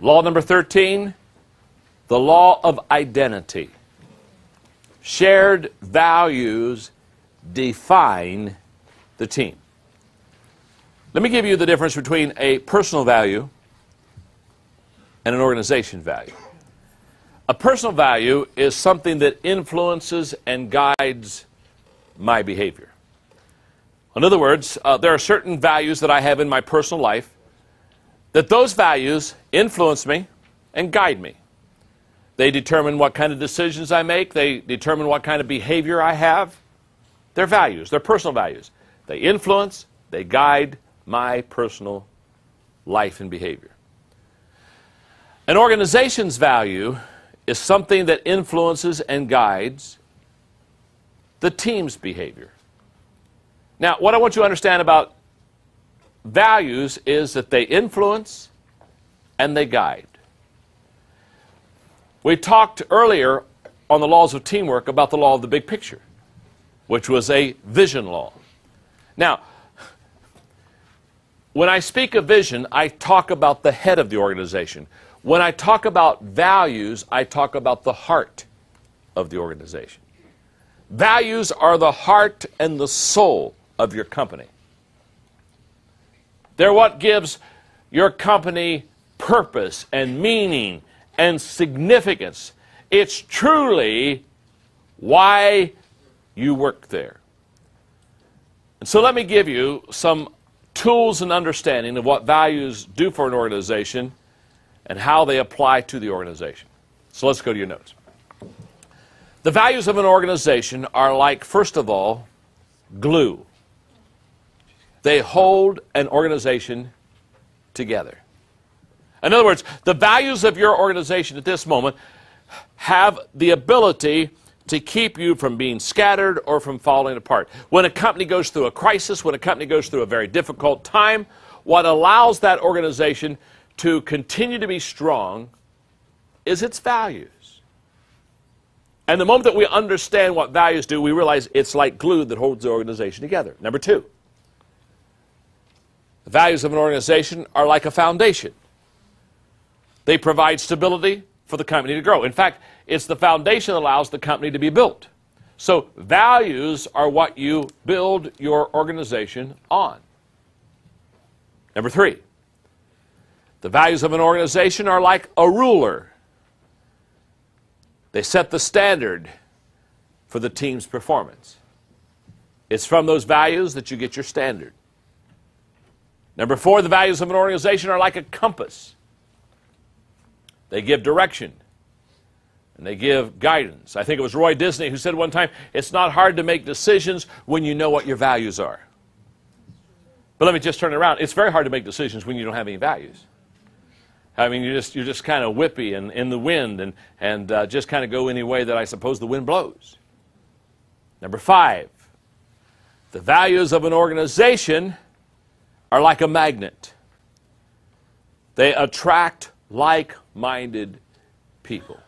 Law number 13, the law of identity. Shared values define the team. Let me give you the difference between a personal value and an organization value. A personal value is something that influences and guides my behavior. In other words, there are certain values that I have in my personal life that those values influence me and guide me. They determine what kind of decisions I make. They determine what kind of behavior I have. They're values. They're personal values. They influence, they guide my personal life and behavior. An organization's value is something that influences and guides the team's behavior. Now, what I want you to understand about values is that they influence and they guide. We talked earlier on the laws of teamwork about the law of the big picture, which was a vision law. Now, when I speak of vision, I talk about the head of the organization. When I talk about values, I talk about the heart of the organization. Values are the heart and the soul of your company. They're what gives your company purpose and meaning and significance. It's truly why you work there. And so let me give you some tools and understanding of what values do for an organization and how they apply to the organization. So let's go to your notes. The values of an organization are like, first of all, glue. They hold an organization together. In other words, the values of your organization at this moment have the ability to keep you from being scattered or from falling apart. When a company goes through a crisis, when a company goes through a very difficult time, what allows that organization to continue to be strong is its values. And the moment that we understand what values do, we realize it's like glue that holds the organization together. Number two, the values of an organization are like a foundation. They provide stability for the company to grow. In fact, it's the foundation that allows the company to be built. So values are what you build your organization on. Number three, the values of an organization are like a ruler. They set the standard for the team's performance. It's from those values that you get your standard. Number four, the values of an organization are like a compass. They give direction and they give guidance. I think it was Roy Disney who said one time, it's not hard to make decisions when you know what your values are. But let me just turn it around. It's very hard to make decisions when you don't have any values. I mean, you're just kind of whippy and in the wind and just kind of go any way that I suppose the wind blows. Number five, the values of an organization are like a magnet. They attract like-minded people.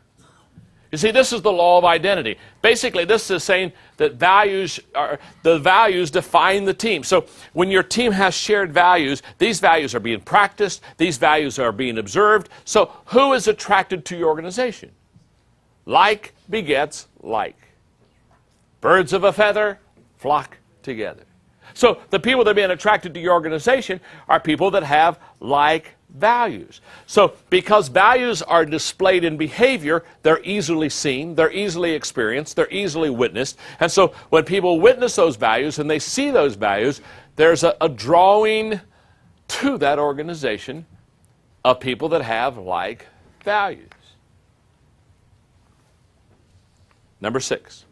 You see, this is the law of identity. Basically, this is saying that the values define the team. So when your team has shared values, these values are being practiced, these values are being observed. So who is attracted to your organization? Like begets like. Birds of a feather flock together. So the people that are being attracted to your organization are people that have like values. So because values are displayed in behavior, they're easily seen, they're easily experienced, they're easily witnessed. And so when people witness those values and they see those values, there's a drawing to that organization of people that have like values. Number six.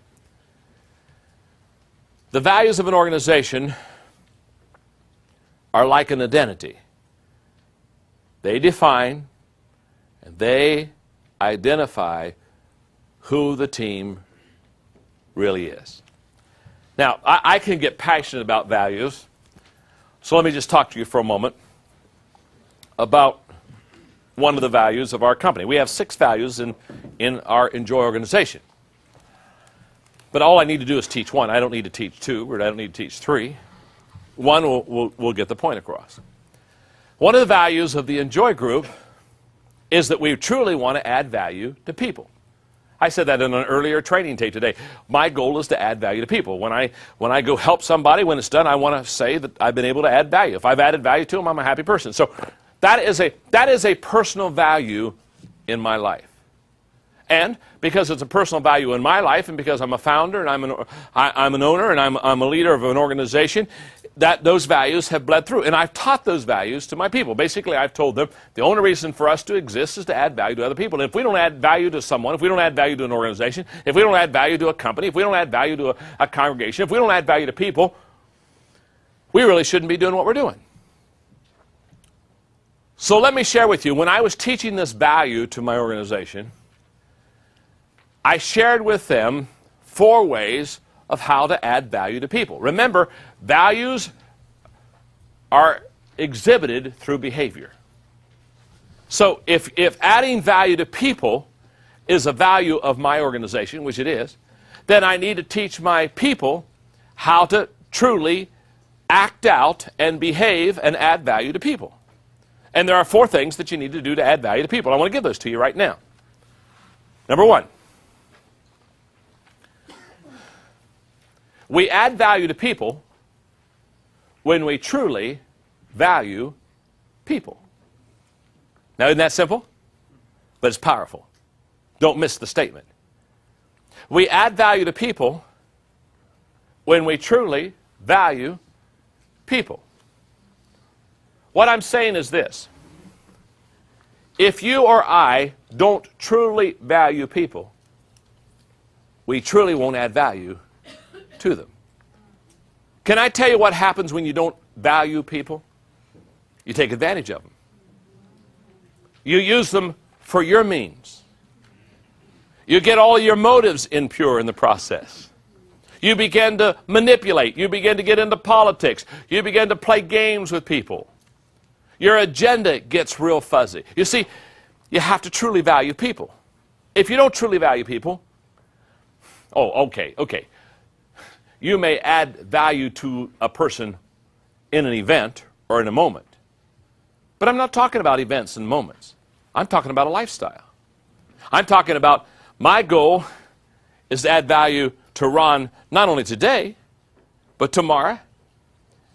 The values of an organization are like an identity. They define and they identify who the team really is. Now, I can get passionate about values, so let me just talk to you for a moment about one of the values of our company. We have 6 values in our Enjoy organization. But all I need to do is teach one. I don't need to teach 2, or I don't need to teach 3. One will get the point across. One of the values of the Enjoy group is that we truly want to add value to people. I said that in an earlier training tape today. My goal is to add value to people. When I go help somebody, when it's done, I want to say that I've been able to add value. If I've added value to them, I'm a happy person. So that is a personal value in my life. And because it's a personal value in my life, and because I'm a founder, and I'm an owner, and I'm a leader of an organization, that those values have bled through. And I've taught those values to my people. Basically, I've told them the only reason for us to exist is to add value to other people. And if we don't add value to someone, if we don't add value to an organization, if we don't add value to a company, if we don't add value to a congregation, if we don't add value to people, we really shouldn't be doing what we're doing. So let me share with you, when I was teaching this value to my organization, I shared with them 4 ways of how to add value to people. Remember, values are exhibited through behavior. So if adding value to people is a value of my organization, which it is, then I need to teach my people how to truly act out and behave and add value to people. And there are 4 things that you need to do to add value to people. I want to give those to you right now. Number 1. We add value to people when we truly value people. Now, isn't that simple? But it's powerful. Don't miss the statement. We add value to people when we truly value people. What I'm saying is this. If you or I don't truly value people, we truly won't add value to them. Can I tell you what happens when you don't value people? You take advantage of them. You use them for your means. You get all your motives impure in the process. You begin to manipulate. You begin to get into politics. You begin to play games with people. Your agenda gets real fuzzy. You see, you have to truly value people. If you don't truly value people, okay. You may add value to a person in an event or in a moment. But I'm not talking about events and moments. I'm talking about a lifestyle. I'm talking about my goal is to add value to Ron not only today, but tomorrow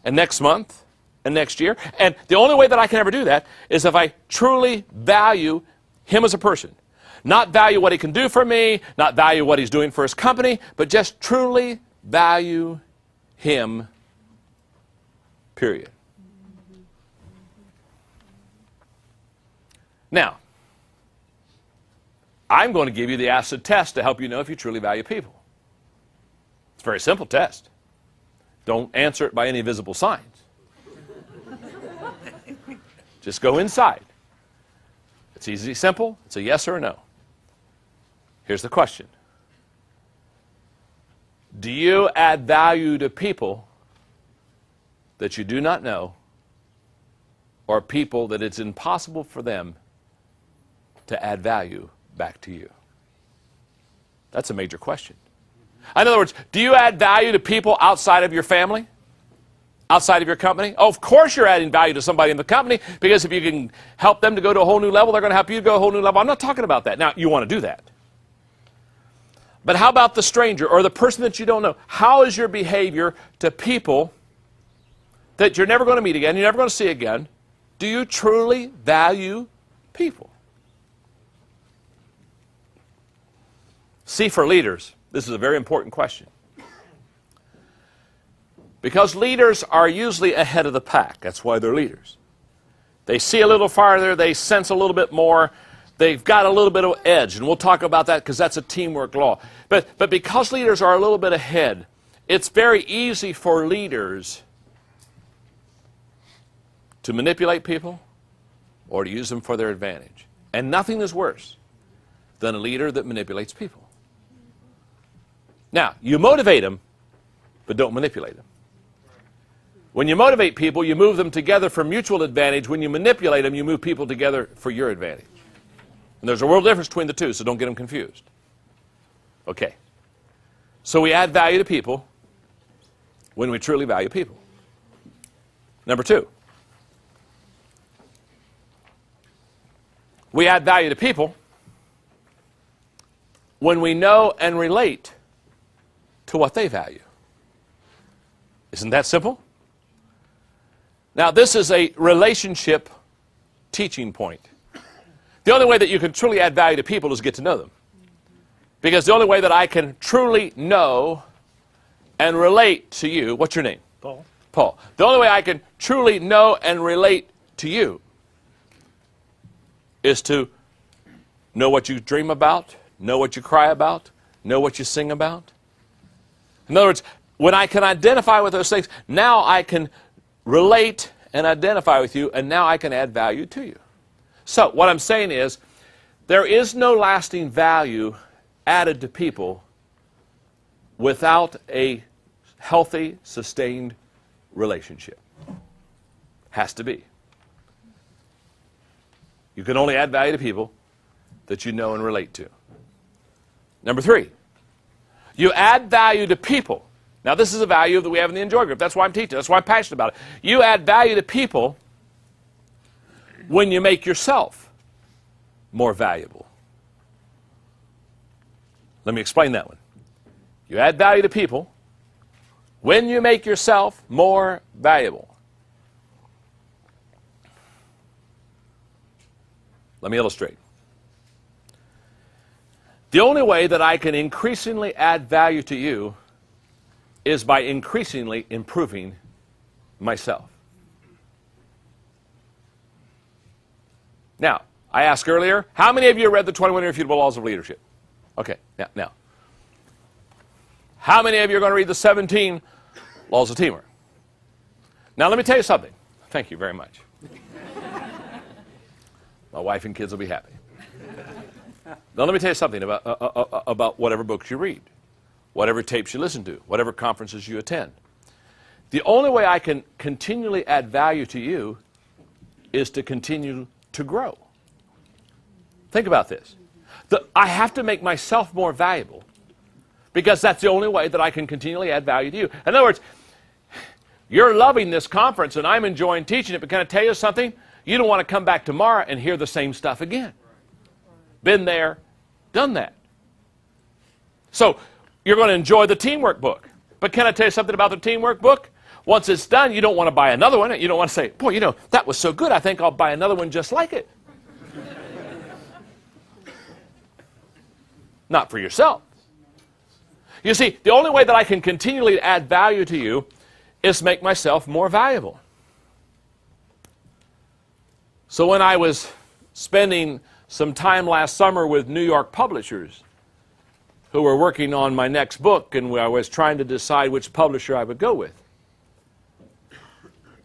and next month and next year. And the only way that I can ever do that is if I truly value him as a person. Not value what he can do for me, not value what he's doing for his company, but just truly value him, period. Now, I'm going to give you the acid test to help you know if you truly value people. It's a very simple test. Don't answer it by any visible signs. Just go inside. It's easy, simple. It's a yes or a no. Here's the question. Do you add value to people that you do not know, or people that it's impossible for them to add value back to you? That's a major question. In other words, do you add value to people outside of your family? Outside of your company? Oh, of course you're adding value to somebody in the company, because if you can help them to go to a whole new level, they're going to help you to go to a whole new level. I'm not talking about that. Now, you want to do that. But how about the stranger or the person that you don't know? How is your behavior to people that you're never going to meet again, you're never going to see again? Do you truly value people? See, for leaders, this is a very important question. Because leaders are usually ahead of the pack. That's why they're leaders. They see a little farther, they sense a little bit more, they've got a little bit of edge, and we'll talk about that because that's a teamwork law. But because leaders are a little bit ahead, it's very easy for leaders to manipulate people or to use them for their advantage. And nothing is worse than a leader that manipulates people. Now, you motivate them, but don't manipulate them. When you motivate people, you move them together for mutual advantage. When you manipulate them, you move people together for your advantage. And there's a world difference between the two, so don't get them confused. Okay. So we add value to people when we truly value people. Number 2. We add value to people when we know and relate to what they value. Isn't that simple? Now, this is a relationship teaching point. The only way that you can truly add value to people is get to know them. Because the only way that I can truly know and relate to you, what's your name? Paul. Paul. The only way I can truly know and relate to you is to know what you dream about, know what you cry about, know what you sing about. In other words, when I can identify with those things, now I can relate and identify with you, and now I can add value to you. So what I'm saying is, there is no lasting value added to people without a healthy, sustained relationship. Has to be. You can only add value to people that you know and relate to. Number 3, you add value to people. Now, this is a value that we have in the Enjoy group. That's why I'm teaching. That's why I'm passionate about it. You add value to people when you make yourself more valuable. Let me explain that one. You add value to people when you make yourself more valuable. Let me illustrate. The only way that I can increasingly add value to you is by increasingly improving myself. Now, I asked earlier, how many of you read the 21 Irrefutable Laws of Leadership? Okay, now. How many of you are going to read the 17 Laws of Teamwork? Now, let me tell you something. Thank you very much. My wife and kids will be happy. Now, let me tell you something about whatever books you read, whatever tapes you listen to, whatever conferences you attend. The only way I can continually add value to you is to continue to grow. Think about this. I have to make myself more valuable because that's the only way that I can continually add value to you. In other words, you're loving this conference and I'm enjoying teaching it, but can I tell you something? You don't want to come back tomorrow and hear the same stuff again. Been there, done that. So you're going to enjoy the teamwork book. But can I tell you something about the teamwork book? Once it's done, you don't want to buy another one. You don't want to say, boy, you know, that was so good, I think I'll buy another one just like it. Not for yourself. You see, the only way that I can continually add value to you is make myself more valuable. So when I was spending some time last summer with New York publishers who were working on my next book, and I was trying to decide which publisher I would go with.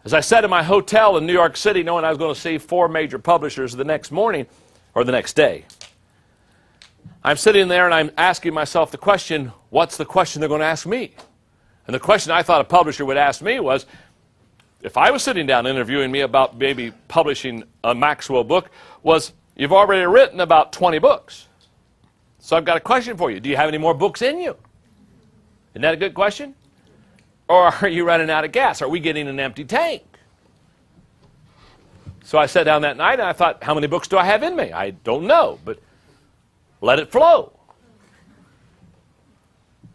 As I sat in my hotel in New York City, knowing I was going to see 4 major publishers the next morning, or the next day, I'm sitting there and I'm asking myself the question, what's the question they're going to ask me? And the question I thought a publisher would ask me was, if I was sitting down interviewing me about maybe publishing a Maxwell book, was, you've already written about 20 books. So I've got a question for you. Do you have any more books in you? Isn't that a good question? Or are you running out of gas? Are we getting an empty tank? So I sat down that night and I thought, how many books do I have in me? I don't know, but let it flow.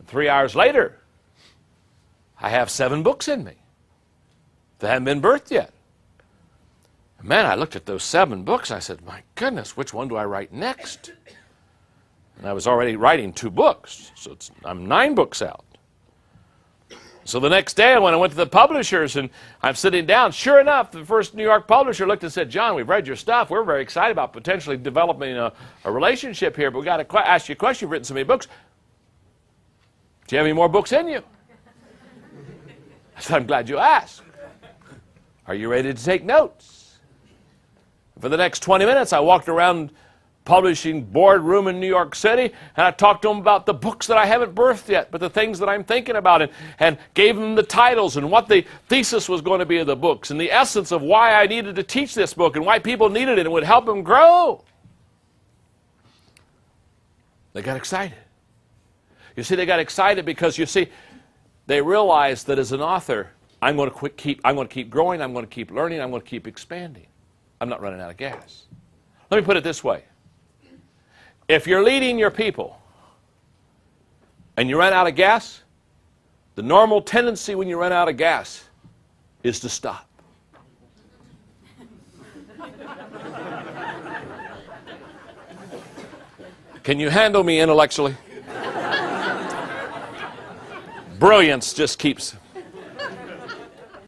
3 hours later, I have 7 books in me that haven't been birthed yet. Man, I looked at those 7 books. I said, my goodness, which one do I write next? And I was already writing 2 books, so I'm 9 books out. So the next day, when I went to the publishers and I'm sitting down, sure enough, the first New York publisher looked and said, John, we've read your stuff. We're very excited about potentially developing a relationship here, but we've got to ask you a question. You've written so many books. Do you have any more books in you? I said, I'm glad you asked. Are you ready to take notes? For the next 20 minutes, I walked around publishing boardroom in New York City, and I talked to them about the books that I haven't birthed yet, but the things that I'm thinking about, and gave them the titles and what the thesis was going to be of the books, and the essence of why I needed to teach this book and why people needed it and would help them grow. They got excited. You see, they got excited because, you see, they realized that as an author, I'm going to keep growing, I'm going to keep learning, I'm going to keep expanding. I'm not running out of gas. Let me put it this way. If you're leading your people and you run out of gas, the normal tendency when you run out of gas is to stop. Can you handle me intellectually? Brilliance just keeps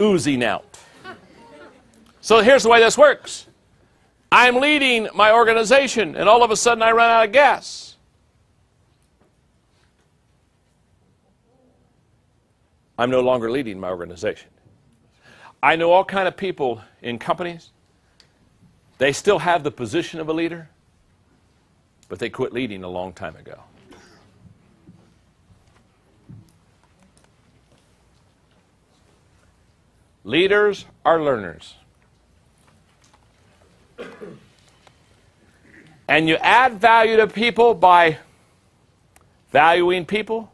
oozing out. So here's the way this works. I'm leading my organization, and all of a sudden I run out of gas. I'm no longer leading my organization. I know all kinds of people in companies. They still have the position of a leader, but they quit leading a long time ago. Leaders are learners. And you add value to people by valuing people.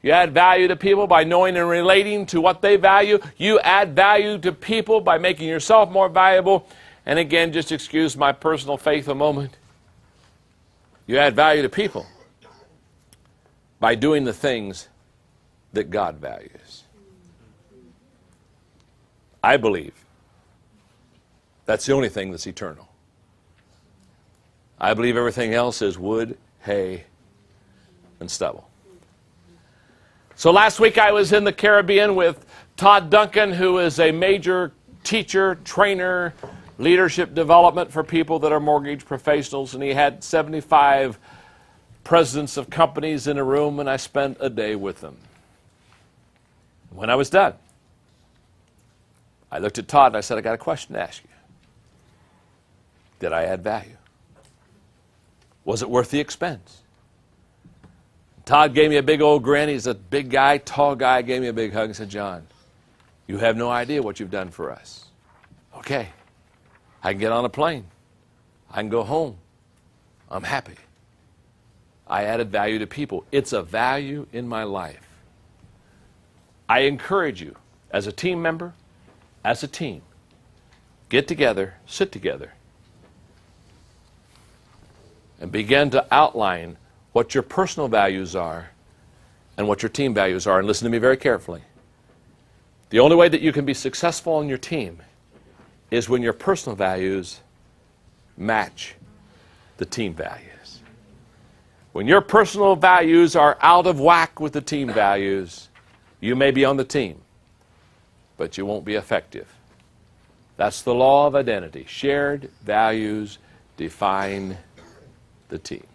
You add value to people by knowing and relating to what they value. You add value to people by making yourself more valuable. And again, just excuse my personal faith a moment. You add value to people by doing the things that God values. I believe that's the only thing that's eternal. I believe everything else is wood, hay, and stubble. So last week I was in the Caribbean with Todd Duncan, who is a major teacher, trainer, leadership development for people that are mortgage professionals, and he had 75 presidents of companies in a room, and I spent a day with them. When I was done, I looked at Todd and I said, I got a question to ask you. Did I add value? Was it worth the expense? Todd gave me a big old grin. He's a big guy, tall guy, gave me a big hug and said, John, you have no idea what you've done for us. Okay, I can get on a plane. I can go home. I'm happy. I added value to people. It's a value in my life. I encourage you, as a team member, as a team, get together, sit together, and begin to outline what your personal values are and what your team values are. And listen to me very carefully. The only way that you can be successful on your team is when your personal values match the team values. When your personal values are out of whack with the team values, you may be on the team, but you won't be effective. That's the law of identity. Shared values define the team.